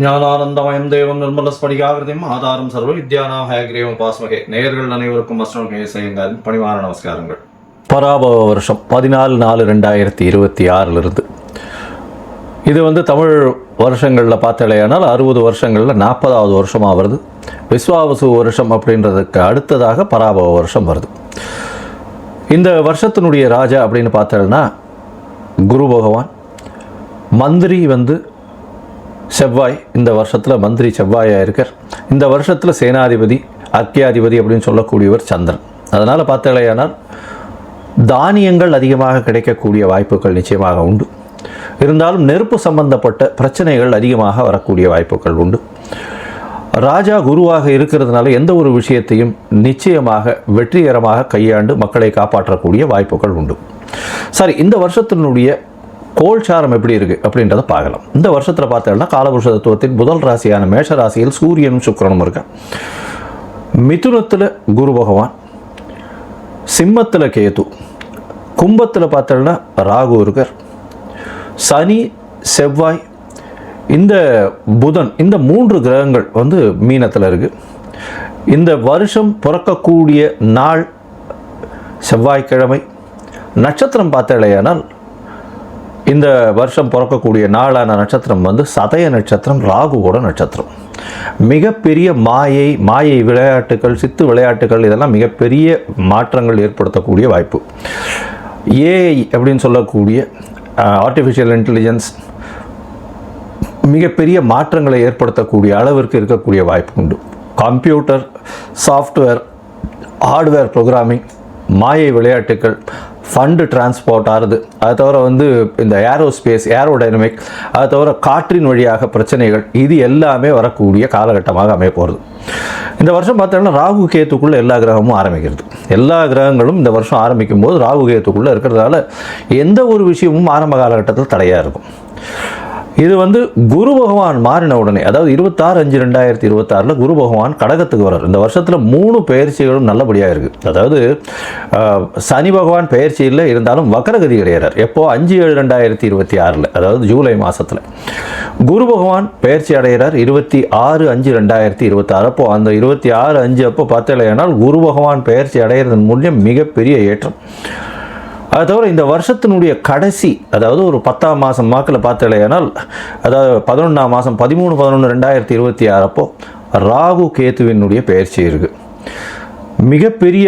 ஞானானந்தமயம் தேவம் நிர்மலஸ்படிகாகிருதியும் ஆதாரம் சர்வ வித்யானாம் ஹயக்ரீவம் பாஸ்மகே. நேயர்கள் அனைவருக்கும் அஸ்ட்ரோகே செய்யுங்கள் பணிவான நமஸ்காரங்கள். பராபவ வருஷம் 14/4/2026 இது தமிழ் வருஷங்களில் பார்த்தாலேயானால் 60 வருஷங்களில் 40வது வருஷமாக வருது. விஸ்வாவசு வருஷம் அப்படின்றதுக்கு அடுத்ததாக பராபவ வருஷம் வருது. இந்த வருஷத்தினுடைய ராஜா அப்படின்னு பார்த்தோம்னா குரு பகவான். மந்திரி செவ்வாய். இந்த வருஷத்தில் மந்திரி செவ்வாயாக இருக்கார். இந்த வருஷத்தில் சேனாதிபதி அர்க்கியாதிபதி அப்படின்னு சொல்லக்கூடியவர் சந்திரன். அதனால் பார்த்தாலேயானால் தானியங்கள் அதிகமாக கிடைக்கக்கூடிய வாய்ப்புகள் நிச்சயமாக உண்டு. இருந்தாலும் நெருப்பு சம்பந்தப்பட்ட பிரச்சனைகள் அதிகமாக வரக்கூடிய வாய்ப்புகள் உண்டு. ராஜா குருவாக இருக்கிறதுனால எந்த ஒரு விஷயத்தையும் நிச்சயமாக வெற்றிகரமாக கையாண்டு மக்களை காப்பாற்றக்கூடிய வாய்ப்புகள் உண்டு. சரி, இந்த வருஷத்தினுடைய கோல்சாரம் எப்படி இருக்குது அப்படின்றத பார்க்கலாம். இந்த வருஷத்தில் பார்த்தோம்னா காலபுருஷ தத்துவத்தின் முதல் ராசியான மேஷ ராசியில் சூரியனும் சுக்கிரனும் இருக்கார். மிதுனத்தில் குரு பகவான், சிம்மத்தில் கேது, கும்பத்தில் பார்த்தோம்னா ராகு இருக்கார். சனி, செவ்வாய், இந்த புதன், இந்த 3 கிரகங்கள் மீனத்தில் இருக்குது. இந்த வருஷம் பிறக்கக்கூடிய நாள் செவ்வாய்க்கிழமை. நட்சத்திரம் பார்த்தாலேயானால் இந்த வருஷம் பிறக்கக்கூடிய நாளான நட்சத்திரம் சதய நட்சத்திரம், ராகுவோட நட்சத்திரம். மிகப்பெரிய மாயை விளையாட்டுகள், சித்து விளையாட்டுகள், இதெல்லாம் மிகப்பெரிய மாற்றங்கள் ஏற்படுத்தக்கூடிய வாய்ப்பு. ஏஐ அப்படின்னு சொல்லக்கூடிய ஆர்டிஃபிஷியல் இன்டெலிஜென்ஸ் மிகப்பெரிய மாற்றங்களை ஏற்படுத்தக்கூடிய அளவிற்கு இருக்கக்கூடிய வாய்ப்பு உண்டு. கம்ப்யூட்டர், சாஃப்ட்வேர், ஹார்ட்வேர் ப்ரோக்ராமிங், மாயை விளையாட்டுகள், ஃபண்டு டிரான்ஸ்போர்ட் ஆகுது. அதை தவிர இந்த ஏரோஸ்பேஸ், ஏரோடைனமிக், அதை தவிர காற்றின் வழியாக பிரச்சனைகள், இது எல்லாமே வரக்கூடிய காலகட்டமாக அமைய போகிறது. இந்த வருஷம் பார்த்தோம்னா ராகு கேத்துக்குள்ளே எல்லா கிரகமும் ஆரம்பிக்கிறது. எல்லா கிரகங்களும் இந்த வருஷம் ஆரம்பிக்கும் போது ராகு கேத்துக்குள்ளே இருக்கிறதால எந்த ஒரு விஷயமும் ஆரம்ப காலகட்டத்தில் தடையாக இருக்கும். இது குரு பகவான் மாறின உடனே, அதாவது 26/5/2026 குரு பகவான் கடகத்துக்கு வர்றார். இந்த வருஷத்தில் 3 பெயர்ச்சிகளும் நல்லபடியாக இருக்குது. அதாவது சனி பகவான் பெயர்ச்சியில் இருந்தாலும் வக்கரகதி அடைகிறார். எப்போ 5/7/2026, அதாவது ஜூலை மாதத்தில் குரு பகவான் பெயர்ச்சி அடைகிறார். 26/5/2026 அப்போ அந்த 26/5 அப்போ பார்த்தலையானால் குரு பகவான் பெயர்ச்சி அடைகிறதன் மூலம் மிகப்பெரிய ஏற்றம். அது தவிர இந்த வருஷத்தினுடைய கடைசி, அதாவது ஒரு 10ஆம் மாதம் வாக்கில் பார்த்தலையானால், அதாவது 11ஆம் மாதம் 13/11/2026 அப்போ ராகு கேத்துவினுடைய பெயர்ச்சி இருக்குது. மிகப்பெரிய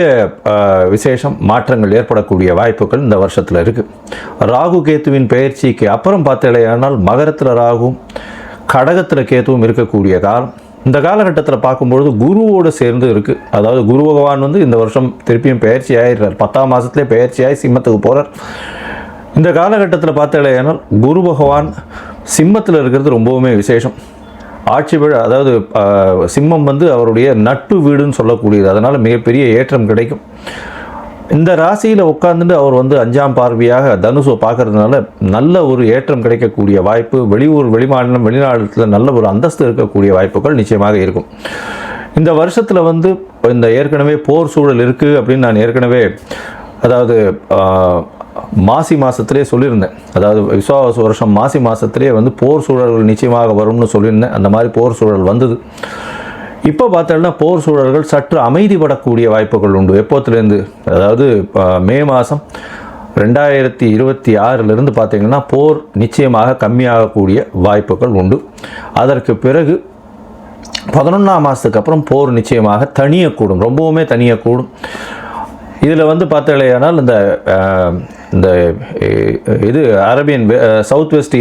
விசேஷம், மாற்றங்கள் ஏற்படக்கூடிய வாய்ப்புகள் இந்த வருஷத்தில் இருக்குது. ராகு கேத்துவின் பெயர்ச்சிக்கு அப்புறம் பார்த்தலையானால் மகரத்தில் ராகுவும் கடகத்தில் கேத்துவும் இருக்கக்கூடிய காலம். இந்த காலகட்டத்தில் பார்க்கும்பொழுது குருவோடு சேர்ந்து இருக்குது. அதாவது குரு பகவான் இந்த வருஷம் திருப்பியும் பெயர்ச்சி ஆகிடுறார். 10ஆம் மாதத்துலேயே பெயர்ச்சியாகி சிம்மத்துக்கு போகிறார். இந்த காலகட்டத்தில் பார்த்தாலேயானால் குரு பகவான் சிம்மத்தில் இருக்கிறது ரொம்பவுமே விசேஷம். ஆட்சி வீடு, அதாவது சிம்மம் அவருடைய நட்பு வீடுன்னு சொல்லக்கூடியது. அதனால் மிகப்பெரிய ஏற்றம் கிடைக்கும். இந்த ராசியில் உட்கார்ந்துட்டு அவர் 5ஆம் பார்வையாக தனுசை பார்க்கறதுனால நல்ல ஒரு ஏற்றம் கிடைக்கக்கூடிய வாய்ப்பு. வெளியூர், வெளிமாநிலம், வெளிநாட்டில் நல்ல ஒரு அந்தஸ்து இருக்கக்கூடிய வாய்ப்புகள் நிச்சயமாக இருக்கும். இந்த வருஷத்தில் இந்த ஏற்கனவே போர் சூழல் இருக்குது அப்படின்னு நான் ஏற்கனவே, அதாவது மாசி மாதத்திலே சொல்லியிருந்தேன். அதாவது விஸ்வாவசு வருஷம் மாசி மாதத்திலே போர் சூழல்கள் நிச்சயமாக வரும்னு சொல்லியிருந்தேன். அந்த மாதிரி போர் சூழல் வந்தது. இப்போ பார்த்தோம்னா போர் சூழல்கள் சற்று அமைதிப்படக்கூடிய வாய்ப்புகள் உண்டு. எப்போத்துலேருந்து, அதாவது மே மாதம் 2026 பார்த்திங்கன்னா போர் நிச்சயமாக கம்மியாகக்கூடிய வாய்ப்புகள் உண்டு. அதற்கு பிறகு 11ஆம் மாதத்துக்கு அப்புறம் போர் நிச்சயமாக தணியக்கூடும், ரொம்பவுமே தணியக்கூடும். இதில் பார்த்தாலேயானால் இந்த இது அரேபியன், சவுத் வெஸ்ட்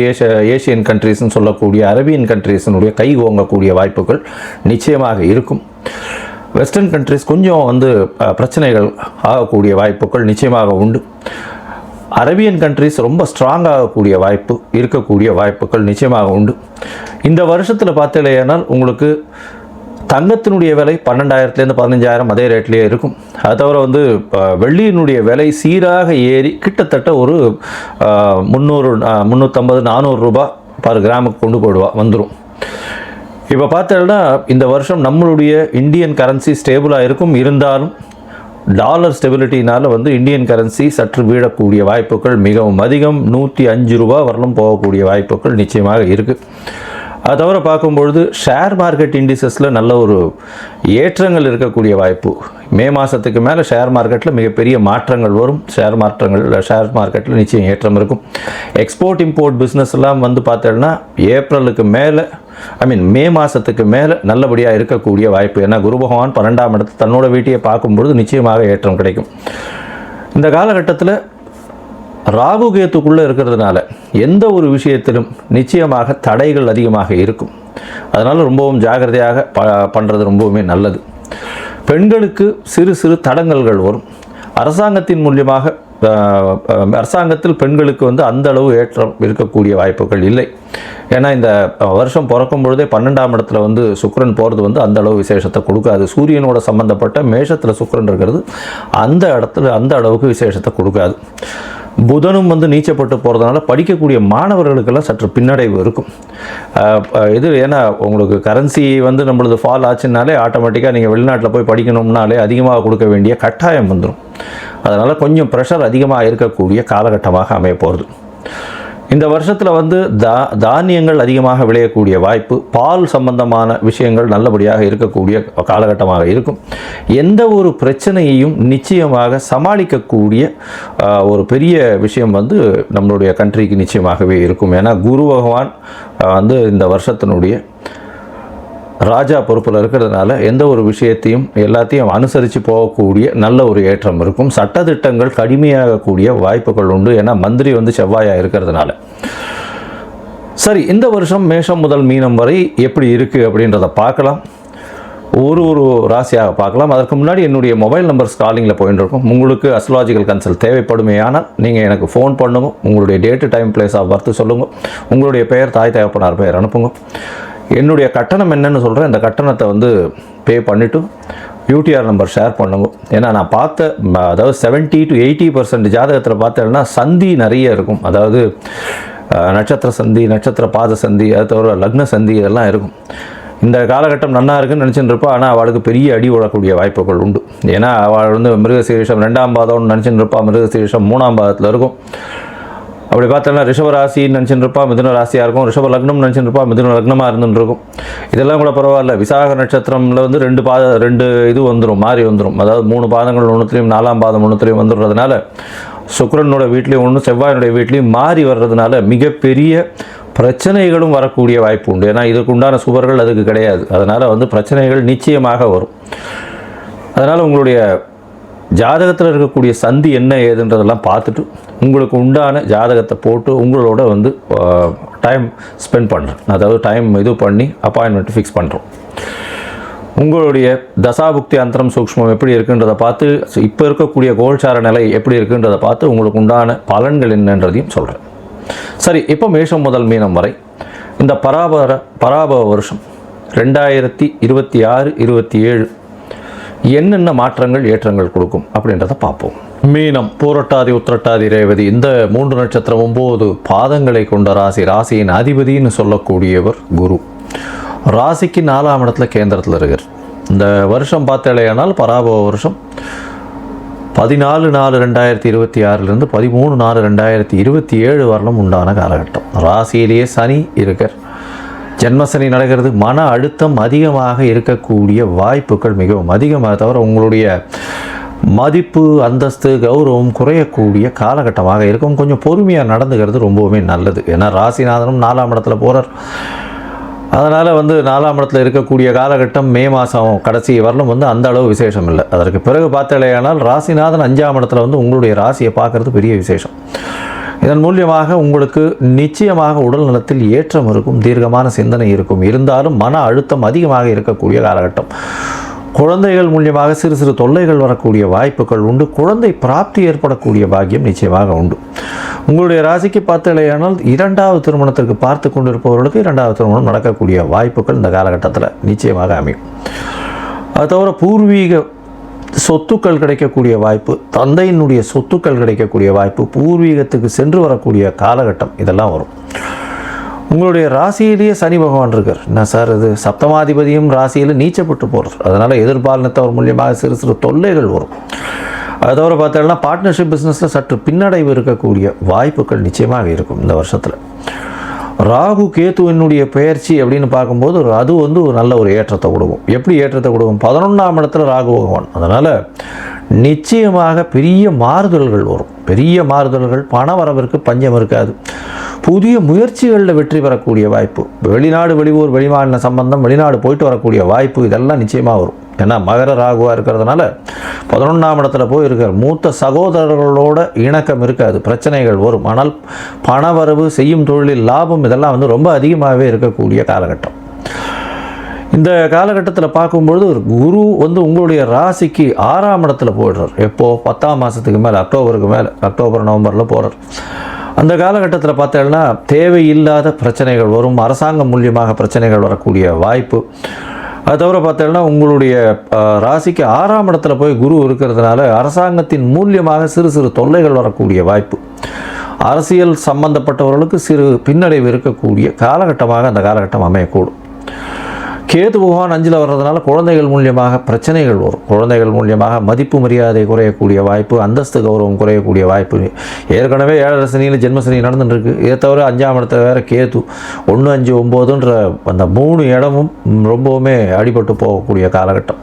ஏஷியன் கண்ட்ரீஸ்ன்னு சொல்லக்கூடிய அரேபியன் கண்ட்ரீஸினுடைய கை ஓங்கக்கூடிய வாய்ப்புகள் நிச்சயமாக இருக்கும். வெஸ்டர்ன் கண்ட்ரீஸ் கொஞ்சம் பிரச்சனைகள் ஆகக்கூடிய வாய்ப்புகள் நிச்சயமாக உண்டு. அரேபியன் கண்ட்ரீஸ் ரொம்ப ஸ்ட்ராங் ஆகக்கூடிய வாய்ப்பு இருக்கக்கூடிய வாய்ப்புகள் நிச்சயமாக உண்டு. இந்த வருஷத்தில் பார்த்தாலேயானால் உங்களுக்கு தங்கத்தினுடைய விலை 12,000 15,000 அதே ரேட்லேயே இருக்கும். அது தவிர வெள்ளியினுடைய விலை சீராக ஏறி கிட்டத்தட்ட ஒரு 300, 350, 400 ரூபாய் பர் கிராமுக்கு கொண்டு வந்துடும். இப்போ பார்த்தோம்னா இந்த வருஷம் நம்மளுடைய இந்தியன் கரன்சி ஸ்டேபிளாக இருக்கும். இருந்தாலும் டாலர் ஸ்டெபிலிட்டினால் இந்தியன் கரன்சி சற்று வீழக்கூடிய வாய்ப்புகள் மிகவும் அதிகம். 105 ரூபா வரலும் போகக்கூடிய வாய்ப்புகள் நிச்சயமாக இருக்குது. அது தவிர பார்க்கும்பொழுது ஷேர் மார்க்கெட் இண்டிசஸில் நல்ல ஒரு ஏற்றங்கள் இருக்கக்கூடிய வாய்ப்பு. மே மாதத்துக்கு மேலே ஷேர் மார்க்கெட்டில் மிகப்பெரிய மாற்றங்கள் வரும். ஷேர் மார்க்கெட்டில் நிச்சயம் ஏற்றம் இருக்கும். எக்ஸ்போர்ட் இம்போர்ட் பிஸ்னஸ் எல்லாம் வந்து பார்த்தோன்னா ஏப்ரலுக்கு மேலே மே மாதத்துக்கு மேலே நல்லபடியாக இருக்கக்கூடிய வாய்ப்பு. ஏன்னா குரு பகவான் 12ஆம் இடத்து தன்னோட வீட்டையை பார்க்கும்பொழுது நிச்சயமாக ஏற்றம் கிடைக்கும். இந்த காலகட்டத்தில் ராகு கேத்துக்குள்ளே இருக்கிறதுனால எந்த ஒரு விஷயத்திலும் நிச்சயமாக தடைகள் அதிகமாக இருக்கும். அதனால் ரொம்பவும் ஜாகிரதையாக பண்ணுறது ரொம்பவுமே நல்லது. பெண்களுக்கு சிறு சிறு தடங்கல்கள் வரும். அரசாங்கத்தின் மூலியமாக அரசாங்கத்தில் பெண்களுக்கு வந்து அந்த அளவு ஏற்றம் இருக்கக்கூடிய வாய்ப்புகள் இல்லை. ஏன்னா இந்த வருஷம் பிறக்கும் பொழுதே 12ஆம் இடத்துல வந்து சுக்கிரன் போகிறது வந்து அந்த அளவு விசேஷத்தை கொடுக்காது. சூரியனோட சம்பந்தப்பட்ட மேஷத்தில் சுக்கிரன் இருக்கிறது அந்த இடத்துல அந்த அளவுக்கு விசேஷத்தை கொடுக்காது. புதனும் வந்து நீச்சப்பட்டு போகிறதுனால படிக்கக்கூடிய மாணவர்களுக்கெல்லாம் சற்று பின்னடைவு இருக்கும். ஏன்னா உங்களுக்கு கரன்சி வந்து நம்மளது ஃபால் ஆச்சுனாலே ஆட்டோமேட்டிக்காக நீங்கள் வெளிநாட்டில் போய் படிக்கணும்னாலே அதிகமாக கொடுக்க வேண்டிய கட்டாயம் வந்துடும். அதனால் கொஞ்சம் ப்ரெஷர் அதிகமாக இருக்கக்கூடிய காலகட்டமாக அமைய போகிறது. இந்த வருஷத்தில் வந்து தானியங்கள் அதிகமாக விளையக்கூடிய வாய்ப்பு, பால் சம்பந்தமான விஷயங்கள் நல்லபடியாக இருக்கக்கூடிய காலகட்டமாக இருக்கும். எந்த ஒரு பிரச்சனையையும் நிச்சயமாக சமாளிக்கக்கூடிய ஒரு பெரிய விஷயம் வந்து நம்மளுடைய கண்ட்ரிக்கு நிச்சயமாகவே இருக்கும். ஏன்னா குரு பகவான் வந்து இந்த வருஷத்தினுடைய ராஜா பொறுப்பில் இருக்கிறதுனால எந்த ஒரு விஷயத்தையும் எல்லாத்தையும் அனுசரித்து போகக்கூடிய நல்ல ஒரு ஏற்றம் இருக்கும். சட்டத்திட்டங்கள் கடுமையாகக்கூடிய வாய்ப்புகள் உண்டு. ஏன்னா மந்திரி வந்து செவ்வாயாக இருக்கிறதுனால. சரி, இந்த வருஷம் மேஷம் முதல் மீனம் வரை எப்படி இருக்குது அப்படின்றத பார்க்கலாம். ஒரு ராசியாக பார்க்கலாம். அதற்கு முன்னாடி என்னுடைய மொபைல் நம்பர்ஸ் காலிங்கில் போயிட்டு இருக்கும். உங்களுக்கு அஸ்ட்ராலஜிக்கல் கன்சல்ட் தேவைப்படுமே ஆனால் நீங்கள் எனக்கு ஃபோன் பண்ணுங்க. உங்களுடைய date time place of birth சொல்லுங்கள். உங்களுடைய பெயர் தாய் தகப்பனார் பெயர் அனுப்புங்க. என்னுடைய கட்டணம் என்னன்னு சொல்கிறேன். இந்த கட்டணத்தை வந்து பே பண்ணிவிட்டு யூடிஆர் நம்பர் ஷேர் பண்ணுங்க. ஏன்னா நான் பார்த்த அதாவது 70 to 80% ஜாதகத்தில் பார்த்தேன்னா சந்தி நிறைய இருக்கும். அதாவது நட்சத்திர சந்தி, நட்சத்திர பாத சந்தி, அது தவிர லக்ன சந்தி இதெல்லாம் இருக்கும். இந்த காலகட்டம் நல்லா இருக்குன்னு நினச்சிட்டு இருப்பா. ஆனால் அவளுக்கு பெரிய அடி விடக்கூடிய வாய்ப்புகள் உண்டு. ஏன்னா அவள் வந்து மிருகசீரிஷம் 2ஆம் பாதம்னு நினச்சிட்டு இருப்பா. மிருகசீரிஷம் 3ஆம் பாதத்தில் இருக்கும். அப்படி பார்த்தோன்னா ரிஷப ராசின்னு நினச்சிட்டு இருப்பா, மிதுன ராசியாக இருக்கும். ரிஷப லக்னம் நினச்சிட்டு இருப்பா, மிதுன லக்னமாக இருந்துட்டு இருக்கும். இதெல்லாம் கூட பரவாயில்ல. விசாக நட்சத்திரமில் வந்து 2 இது வந்துடும், மாறி வந்துடும். அதாவது 3 பாதங்கள் ஒன்றுத்துலேயும் 4ஆம் பாதம் ஒன்றுத்துலேயும் வந்துடுறதுனால சுக்கிரனோட வீட்லேயும் ஒன்று, செவ்வாயினுடைய வீட்லேயும் மாறி வர்றதுனால மிகப்பெரிய பிரச்சனைகளும் வரக்கூடிய வாய்ப்பு உண்டு. ஏன்னா இதுக்குண்டான சுவர்கள் அதுக்கு கிடையாது. அதனால் வந்து பிரச்சனைகள் நிச்சயமாக வரும். அதனால் உங்களுடைய ஜாதகத்தில் இருக்கக்கூடிய சந்தி என்ன ஏதுன்றதெல்லாம் பார்த்துட்டு உங்களுக்கு உண்டான ஜாதகத்தை போட்டு உங்களோட வந்து டைம் ஸ்பெண்ட் பண்ணுறேன். அதாவது டைம் இது பண்ணி அப்பாயின்மெண்ட் ஃபிக்ஸ் பண்ணுறோம். உங்களுடைய தசாபுக்தி அந்தரம் சூக்ஷ்மம் எப்படி இருக்குன்றதை பார்த்து, இப்போ இருக்கக்கூடிய கோல்சார நிலை எப்படி இருக்குன்றதை பார்த்து உங்களுக்கு உண்டான பலன்கள் என்னன்றதையும் சொல்கிறேன். சரி, இப்போ மேஷம் முதல் மீனம் வரை இந்த பராபவ வருஷம் 2026-27 என்னென்ன மாற்றங்கள் ஏற்றங்கள் கொடுக்கும் அப்படின்றத பார்ப்போம். மீனம், பூரட்டாதி, உத்திரட்டாதி, ரேவதி இந்த 3 நட்சத்திரம் 9 பாதங்களை கொண்ட ராசி. ராசியின் அதிபதினு சொல்லக்கூடியவர் குரு. ராசிக்கு 4ஆம் இடத்துல கேந்திரத்தில் இருக்கார். இந்த வருஷம் பார்த்தேனால் பராபவ வருஷம் 14/4/2026 13/4/2027 வரலும் உண்டான காலகட்டம். ராசியிலேயே சனி இருக்கார். ஜென்மசனி நடக்கிறது. மன அழுத்தம் அதிகமாக இருக்கக்கூடிய வாய்ப்புகள் மிகவும் அதிகமாக. தவிர உங்களுடைய மதிப்பு, அந்தஸ்து, கௌரவம் குறையக்கூடிய காலகட்டமாக இருக்கும். கொஞ்சம் பொறுமையாக நடந்துக்கிறது ரொம்பவுமே நல்லது. ஏன்னா ராசிநாதனும் 4ஆம் இடத்துல போகிறார். அதனால் வந்து 4ஆம் இடத்துல இருக்கக்கூடிய காலகட்டம் மே மாதம் கடைசி வரலும் வந்து அந்த அளவு விசேஷம் இல்லை. அதற்கு பிறகு பார்த்தாலேயானால் ராசிநாதன் 5ஆம் இடத்துல வந்து உங்களுடைய ராசியை பார்க்குறது பெரிய விசேஷம். இதன் மூலியமாக உங்களுக்கு நிச்சயமாக உடல் நலத்தில் ஏற்றம் இருக்கும், தீர்க்கமான சிந்தனை இருக்கும். இருந்தாலும் மன அழுத்தம் அதிகமாக இருக்கக்கூடிய காலகட்டம். குழந்தைகள் மூலியமாக சிறு சிறு தொல்லைகள் வரக்கூடிய வாய்ப்புகள் உண்டு. குழந்தை பிராப்தி ஏற்படக்கூடிய பாக்கியம் நிச்சயமாக உண்டு. உங்களுடைய ராசிக்கு பார்த்தாலேயானால் 2வது திருமணத்திற்கு பார்த்து கொண்டிருப்பவர்களுக்கு 2வது திருமணம் நடக்கக்கூடிய வாய்ப்புகள் இந்த காலகட்டத்தில் நிச்சயமாக அமையும். அது தவிர பூர்வீக சொத்துக்கள் கிடைக்கக்கூடிய வாய்ப்பு, தந்தையினுடைய சொத்துக்கள் கிடைக்கக்கூடிய வாய்ப்பு, பூர்வீகத்துக்கு சென்று வரக்கூடிய காலகட்டம் இதெல்லாம் வரும். உங்களுடைய ராசியிலேயே சனி பகவான் இருக்கார். என்ன சார் இது, சப்தமாதிபதியும் ராசியில் நீச்சப்பட்டு போகிறது. அதனால் எதிர்பாலினத்தவர் மூலியமாக சிறு சிறு தொல்லைகள் வரும். அதை தவிர பார்த்தோம்னா பார்ட்னர்ஷிப் பிஸ்னஸில் சற்று பின்னடைவு இருக்கக்கூடிய வாய்ப்புகள் நிச்சயமாக இருக்கும் இந்த வருஷத்தில். ராகு கேத்துவினுடைய பெயர்ச்சி அப்படின்னு பார்க்கும்போது அது வந்து ஒரு நல்ல ஒரு ஏற்றத்தை கொடுக்கும். எப்படி ஏற்றத்தை கொடுக்கும்? 11ஆம் இடத்துல ராகு பகவான். அதனால் நிச்சயமாக பெரிய மாறுதல்கள் வரும். பெரிய மாறுதல்கள், பண வரவிற்கு பஞ்சம் இருக்காது. புதிய முயற்சிகளில் வெற்றி பெறக்கூடிய வாய்ப்பு, வெளிநாடு வெளியூர் வெளிமாநில சம்பந்தம், வெளிநாடு போயிட்டு வரக்கூடிய வாய்ப்பு, இதெல்லாம் நிச்சயமாக வரும். ஏன்னா மகர ராகுவாக இருக்கிறதுனால 11ஆம் இடத்துல போய் இருக்கிற மூத்த சகோதரர்களோட இணக்கம் இருக்காது, பிரச்சனைகள் வரும். ஆனால் பணவரவு, செய்யும் தொழிலில் லாபம், இதெல்லாம் வந்து ரொம்ப அதிகமாகவே இருக்கக்கூடிய காலகட்டம். இந்த காலகட்டத்தில் பார்க்கும்பொழுது குரு வந்து உங்களுடைய ராசிக்கு 6ஆம் இடத்துல போயிடுறார். எப்போது? 10ஆம் மாதத்துக்கு மேலே, அக்டோபருக்கு மேலே, அக்டோபர் நவம்பரில் போகிறார். அந்த காலகட்டத்தில் பார்த்தீங்கன்னா தேவையில்லாத பிரச்சனைகள் வரும், அரசாங்கம் மூலியமாக பிரச்சனைகள் வரக்கூடிய வாய்ப்பு. அது தவிர பார்த்தீங்கன்னா உங்களுடைய ராசிக்கு 6ஆம் இடத்துல போய் குரு இருக்கிறதுனால அரசாங்கத்தின் மூலியமாக சிறு சிறு தொல்லைகள் வரக்கூடிய வாய்ப்பு, அரசியல் சம்பந்தப்பட்டவர்களுக்கு சிறு பின்னடைவு இருக்கக்கூடிய காலகட்டமாக அந்த காலகட்டம் அமையக்கூடும். கேது பகவான் 5ல் வர்றதுனால குழந்தைகள் மூலியமாக பிரச்சனைகள் வரும். குழந்தைகள் மூலியமாக மதிப்பு மரியாதை குறையக்கூடிய வாய்ப்பு, அந்தஸ்து கௌரவம் குறையக்கூடிய வாய்ப்பு. ஏற்கனவே 7 சனியில் ஜென்மசனி நடந்துட்டுருக்கு. இதை தவிர 5ஆம் இடத்துல வேறு கேது 1, 5, 9ன்ற அந்த 3 இடமும் ரொம்பவுமே அடிபட்டு போகக்கூடிய காலகட்டம்.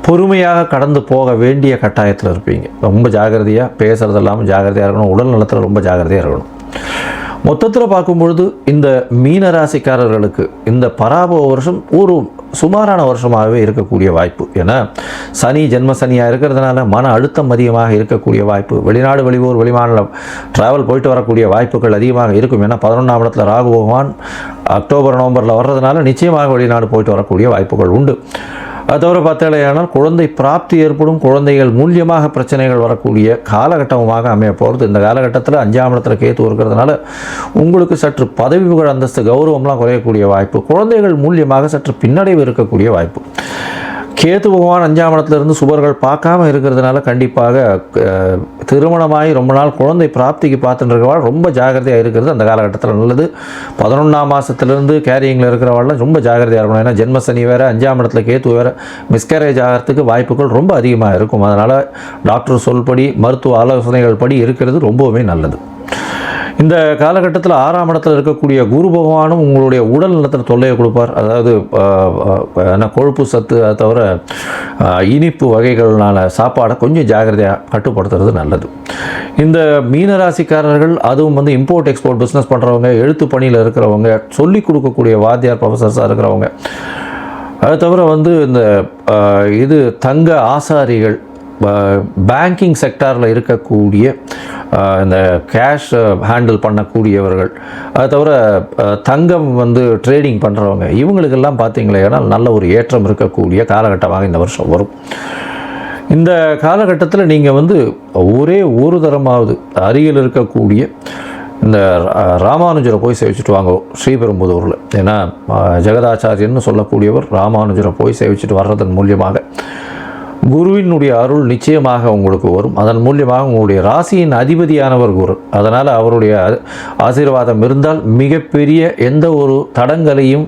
பொறுமையாக கடந்து போக வேண்டிய கட்டாயத்தில் இருப்பீங்க. ரொம்ப ஜாகிரதையாக பேசுகிறது இல்லாமல் ஜாகிரதையாக இருக்கணும். உடல் நலத்தில் ரொம்ப ஜாகிரதையாக இருக்கணும். மொத்தத்தில் பார்க்கும்பொழுது இந்த மீன ராசிக்காரர்களுக்கு இந்த பராபவ வருஷம் ஒரு சுமாரான வருஷமாகவே இருக்கக்கூடிய வாய்ப்பு. ஏன்னா சனி ஜென்ம சனியாக இருக்கிறதுனால மன அழுத்தம் அதிகமாக இருக்கக்கூடிய வாய்ப்பு, வெளிநாடு வெளியூர் வெளிமாநிலம் ட்ராவல் போயிட்டு வரக்கூடிய வாய்ப்புகள் அதிகமாக இருக்கும். ஏன்னா 11ஆம் இடத்துல ராகு பகவான் அக்டோபர் நவம்பரில் வர்றதுனால நிச்சயமாக வெளிநாடு போயிட்டு வரக்கூடிய வாய்ப்புகள் உண்டு. அது தவிர பார்த்தாலேயானால் குழந்தை பிராப்தி ஏற்படும், குழந்தைகள் மூலியமாக பிரச்சனைகள் வரக்கூடிய காலகட்டமாக அமைய போகிறது. இந்த காலகட்டத்தில் 5ஆம் இடத்துல கேத்து இருக்கிறதுனால உங்களுக்கு சற்று பதவி புகழ், அந்தஸ்து, கௌரவம்லாம் குறையக்கூடிய வாய்ப்பு, குழந்தைகள் மூலியமாக சற்று பின்னடைவு இருக்கக்கூடிய வாய்ப்பு. கேத்து பகவான் 5ஆம் இடத்துலேருந்து சுபர்கள் பார்க்காம இருக்கிறதுனால கண்டிப்பாக திருமணமாகி ரொம்ப நாள் குழந்தை பிராப்திக்கு பார்த்துட்டு இருக்கிறவாள் ரொம்ப ஜாகிரதையாக இருக்கிறது அந்த காலகட்டத்தில் நல்லது. 11ஆம் மாதத்துலேருந்து கேரியிங்கில் இருக்கிறவாள்லாம் ரொம்ப ஜாகிரதையாக இருக்கணும். ஏன்னா ஜென்மசனி வேறு, 5ஆம் இடத்துல கேத்து வேறு, மிஸ்கேரேஜ் ஆகிறதுக்கு வாய்ப்புகள் ரொம்ப அதிகமாக இருக்கும். அதனால் டாக்டர் சொல்படி, மருத்துவ ஆலோசனைகள் படி இருக்கிறது ரொம்பவுமே நல்லது. இந்த காலகட்டத்தில் 6ஆம் இடத்துல இருக்கக்கூடிய குரு பகவானும் உங்களுடைய உடல் நலத்தில் தொல்லையை கொடுப்பார். அதாவது கொழுப்பு சத்து, அதை தவிர இனிப்பு வகைகளான சாப்பாடை கொஞ்சம் ஜாகிரதையாக கட்டுப்படுத்துறது நல்லது. இந்த மீனராசிக்காரர்கள், அதுவும் வந்து இம்போர்ட் எக்ஸ்போர்ட் பிஸ்னஸ் பண்ணுறவங்க, எழுத்து பணியில் இருக்கிறவங்க, சொல்லிக் கொடுக்கக்கூடிய வாத்தியார் ப்ரொஃபஸர்ஸாக இருக்கிறவங்க, அதை தவிர வந்து இந்த தங்க ஆசாரிகள், பேங்கிங் செக்டாரில் இருக்கக்கூடிய இந்த கேஷ் ஹேண்டில் பண்ணக்கூடியவர்கள், அது தவிர தங்கம் வந்து ட்ரேடிங் பண்ணுறவங்க, இவங்களுக்கெல்லாம் பார்த்தீங்களேன்னா நல்ல ஒரு ஏற்றம் இருக்கக்கூடிய காலகட்டமாக இந்த வருஷம் வரும். இந்த காலகட்டத்தில் நீங்கள் வந்து ஒரே ஒரு தரமாவது அருகில் இருக்கக்கூடிய இந்த ராமானுஜரை போய் சேவிச்சுட்டு வாங்க ஸ்ரீபெரும்புதூரில். ஏன்னா ஜெகதாச்சாரியன்னு சொல்லக்கூடியவர் ராமானுஜரை போய் சேவிச்சுட்டு வர்றதன் மூலியமாக குருவினுடைய அருள் நிச்சயமாக உங்களுக்கு வரும். அதன் மூலியமாக உங்களுடைய ராசியின் அதிபதியானவர் குரு, அதனால் அவருடைய ஆசீர்வாதம் இருந்தால் மிகப்பெரிய எந்த ஒரு தடங்களையும்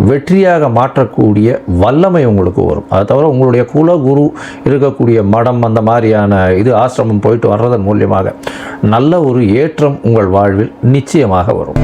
வெற்றியாக மாற்றக்கூடிய வல்லமை உங்களுக்கு வரும். அதை தவிர உங்களுடைய குல குரு இருக்கக்கூடிய மடம், அந்த மாதிரியான ஆசிரமம் போயிட்டு வர்றதன் மூலியமாக நல்ல ஒரு ஏற்றம் உங்கள் வாழ்வில் நிச்சயமாக வரும்.